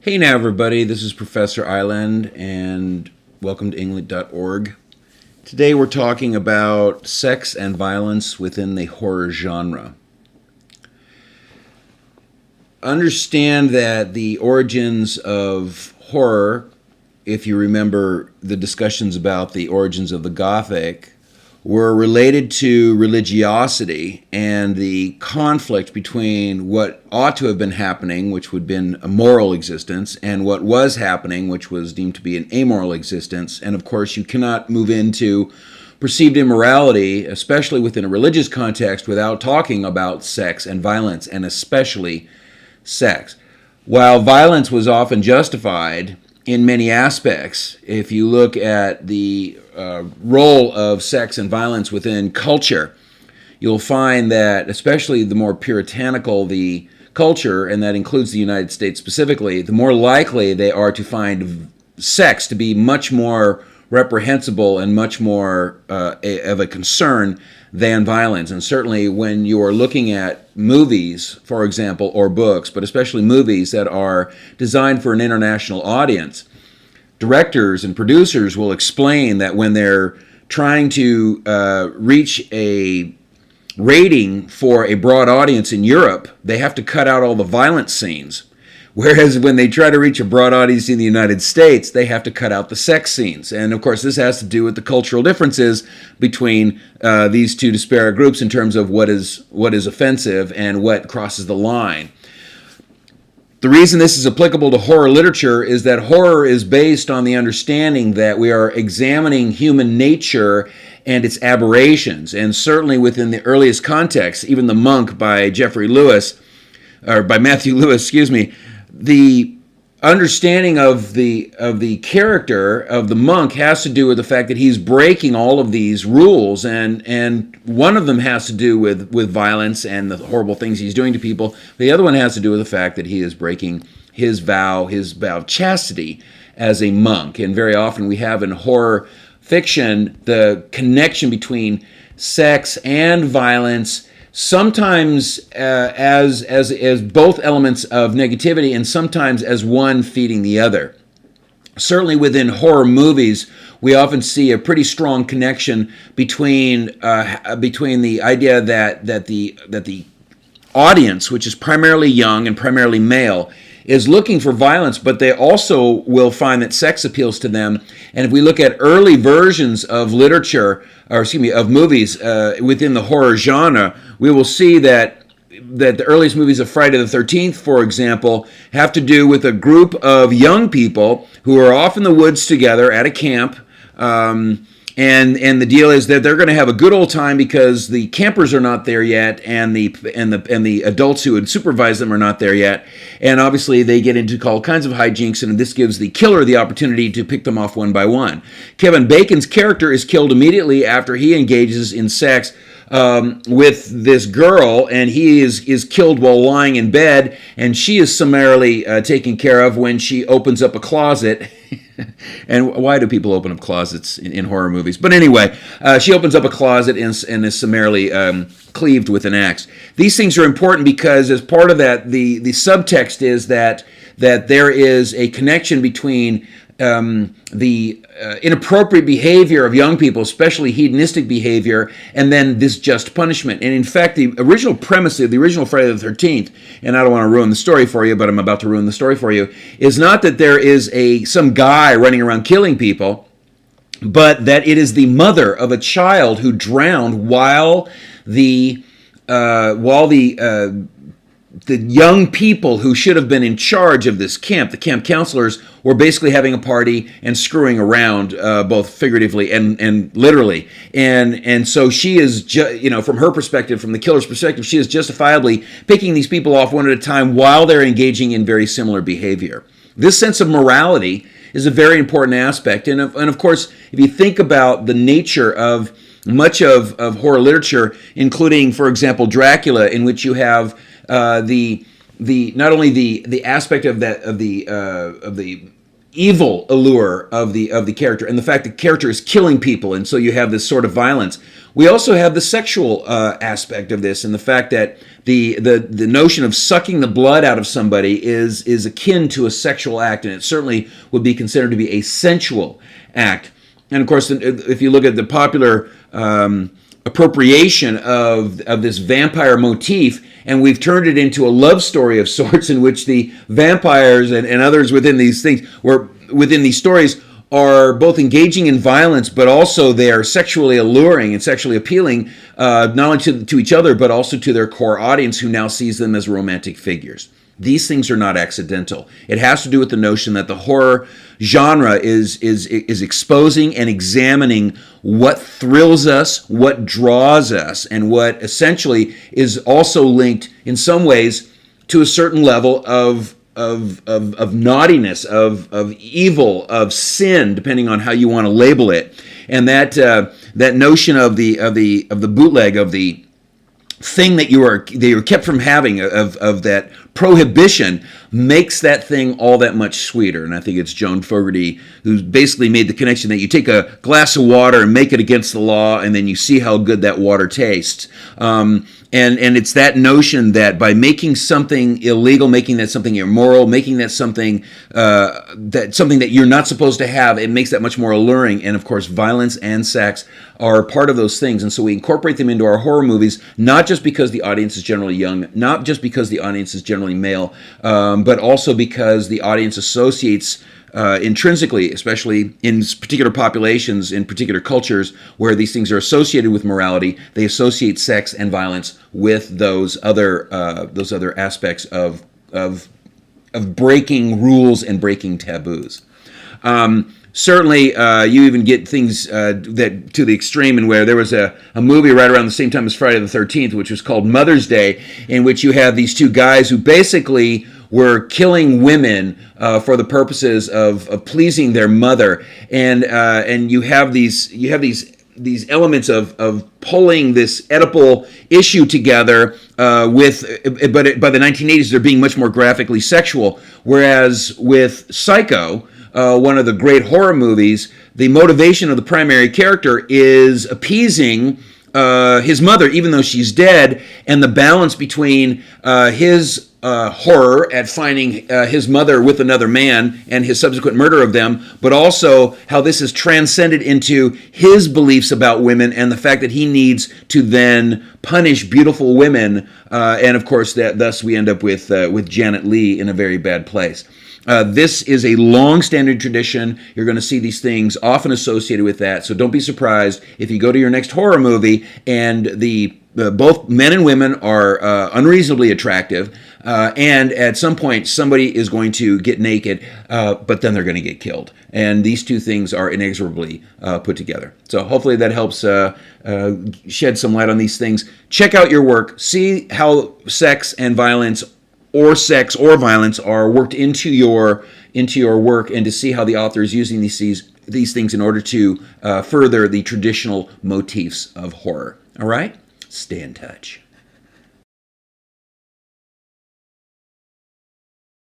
Hey now, everybody, this is Professor Island, and welcome to England.org. Today we're talking about sex and violence within the horror genre. Understand that the origins of horror, if you remember the discussions about the origins of the Gothic, were related to religiosity and the conflict between what ought to have been happening, which would have been a moral existence, and what was happening, which was deemed to be an amoral existence. And of course, you cannot move into perceived immorality, especially within a religious context, without talking about sex and violence, and especially sex. While violence was often justified in many aspects, if you look at the role of sex and violence within culture, you'll find that, especially the more puritanical the culture, and that includes the United States specifically, the more likely they are to find sex to be much more reprehensible and much more of a concern than violence. And certainly when you're looking at movies, for example, or books, but especially movies that are designed for an international audience, directors and producers will explain that when they're trying to reach a rating for a broad audience in Europe, they have to cut out all the violent scenes. Whereas when they try to reach a broad audience in the United States, they have to cut out the sex scenes. And of course, this has to do with the cultural differences between these two disparate groups in terms of what is offensive and what crosses the line. The reason this is applicable to horror literature is that horror is based on the understanding that we are examining human nature and its aberrations. And certainly within the earliest context, even The Monk by Matthew Lewis, the understanding of the character of the monk has to do with the fact that he's breaking all of these rules, and one of them has to do with violence and the horrible things he's doing to people. The other one has to do with the fact that he is breaking his vow of chastity as a monk. And very often we have in horror fiction the connection between sex and violence, sometimes as both elements of negativity, and sometimes as one feeding the other. Certainly within horror movies, we often see a pretty strong connection between the idea that the audience, which is primarily young and primarily male, is looking for violence, but they also will find that sex appeals to them. And if we look at early versions of literature, of movies within the horror genre, we will see that the earliest movies of Friday the 13th, for example, have to do with a group of young people who are off in the woods together at a camp. And the deal is that they're going to have a good old time because the campers are not there yet, and the adults who would supervise them are not there yet. And obviously they get into all kinds of hijinks, and this gives the killer the opportunity to pick them off one by one. Kevin Bacon's character is killed immediately after he engages in sex with this girl, and he is killed while lying in bed, and she is summarily taken care of when she opens up a closet. And why do people open up closets in horror movies? But anyway, she opens up a closet and is summarily cleaved with an axe. These things are important because as part of that, the subtext is that there is a connection between the inappropriate behavior of young people, especially hedonistic behavior, and then this just punishment. And in fact, the original premise of the original Friday the 13th, and I don't want to ruin the story for you, but I'm about to ruin the story for you, is not that there is some guy running around killing people, but that it is the mother of a child who drowned while the young people who should have been in charge of this camp, the camp counselors, were basically having a party and screwing around, both figuratively and literally. And so she is, from her perspective, from the killer's perspective, she is justifiably picking these people off one at a time while they're engaging in very similar behavior. This sense of morality is a very important aspect. And of course, if you think about the nature of much of horror literature, including, for example, Dracula, in which you have not only the aspect of the evil allure of the character, and the fact that the character is killing people, and so you have this sort of violence. We also have the sexual aspect of this, and the fact that the notion of sucking the blood out of somebody is akin to a sexual act, and it certainly would be considered to be a sensual act. And of course, if you look at the popular appropriation of this vampire motif, and we've turned it into a love story of sorts, in which the vampires and others within these things, or within these stories, are both engaging in violence, but also they are sexually alluring and sexually appealing, not only to each other, but also to their core audience, who now sees them as romantic figures. These things are not accidental. It has to do with the notion that the horror genre is exposing and examining what thrills us, what draws us, and what essentially is also linked in some ways to a certain level of naughtiness, of evil, of sin, depending on how you want to label it. And that notion of the bootleg, of the thing that you are kept from having, of that prohibition, makes that thing all that much sweeter. And I think it's Joan Fogarty who's basically made the connection that you take a glass of water and make it against the law, and then you see how good that water tastes. And it's that notion that by making something illegal, making that something immoral, making that something that you're not supposed to have, it makes that much more alluring. And of course, violence and sex are part of those things. And so we incorporate them into our horror movies, not just because the audience is generally young, not just because the audience is generally male, but also because the audience associates intrinsically, especially in particular populations, in particular cultures where these things are associated with morality, they associate sex and violence with those other aspects of breaking rules and breaking taboos. Certainly, you even get things that to the extreme, in where there was a movie right around the same time as Friday the 13th, which was called Mother's Day, in which you have these two guys who basically were killing women for the purposes of pleasing their mother, and you have these elements of pulling this Oedipal issue together but by the 1980s they're being much more graphically sexual, whereas with Psycho, one of the great horror movies, the motivation of the primary character is appeasing his mother, even though she's dead, and the balance between his horror at finding his mother with another man and his subsequent murder of them, but also how this is transcended into his beliefs about women and the fact that he needs to then punish beautiful women, and of course thus we end up with Janet Leigh in a very bad place. This is a long-standing tradition. You're going to see these things often associated with that. So don't be surprised if you go to your next horror movie and both men and women are unreasonably attractive, and at some point somebody is going to get naked, but then they're going to get killed. And these two things are inexorably put together. So hopefully that helps shed some light on these things. Check out your work. See how sex and violence, or sex or violence, are worked into your work, and to see how the author is using these things in order to further the traditional motifs of horror. All right? Stay in touch.